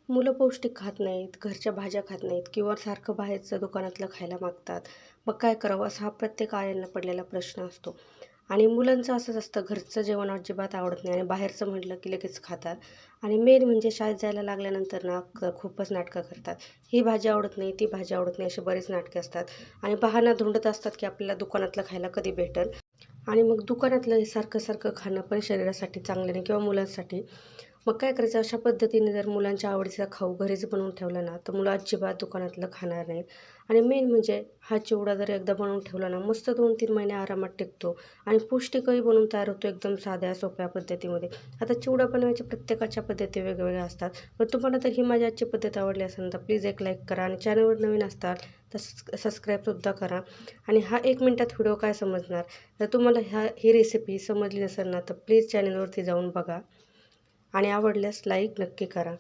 मुलं पौष्टिक खात नाहीत, घरच्या भाज्या खात नाहीत किंवा सारखं बाहेरचं दुकानातलं खायला मागतात. मग काय करावं असा हा प्रत्येक आयांना पडलेला प्रश्न असतो. आणि मुलांचं असंच असतं, घरचं जेवण अजिबात आवडत नाही आणि बाहेरचं म्हटलं की लगेच खातात. आणि मेन म्हणजे शाळेत जायला लागल्यानंतर ना खूपच नाटकं करतात. ही भाजी आवडत नाही, ती भाजी आवडत नाही, अशी बरीच नाटके असतात. आणि बहाणा धुंडत असतात की आपल्याला दुकानातलं खायला कधी भेटेल. आणि मग दुकानातलं हे सारखं खाणं पण शरीरासाठी चांगलं नाही किंवा मुलांसाठी. मग काय करायचं, अशा पद्धतीने जर मुलांच्या आवडीचा खाऊ घरीच बनवून ठेवला ना, तर मुलं अजिबात दुकानातलं खाणार नाहीत. आणि मेन म्हणजे हा चिवडा जर एकदा बनवून ठेवला ना, मस्त 2-3 महिने आरामात टिकतो आणि पौष्टिकही बनवून तयार होतो एकदम साध्या सोप्या पद्धतीमध्ये. आता चिवडा बनवायच्या प्रत्येकाच्या पद्धती वेगवेगळ्या असतात. पण तुम्हाला तर ही माझी आजची पद्धत आवडली असेल तर प्लीज एक लाईक करा आणि चॅनलवर नवीन असताल तर सबस्क्राईबसुद्धा करा. आणि हा 1 मिनिटात व्हिडिओ काय समजणार. जर तुम्हाला ही रेसिपी समजली नसेल ना, तर प्लीज चॅनलवरती जाऊन बघा आणि आवडल्यास लाईक नक्की करा.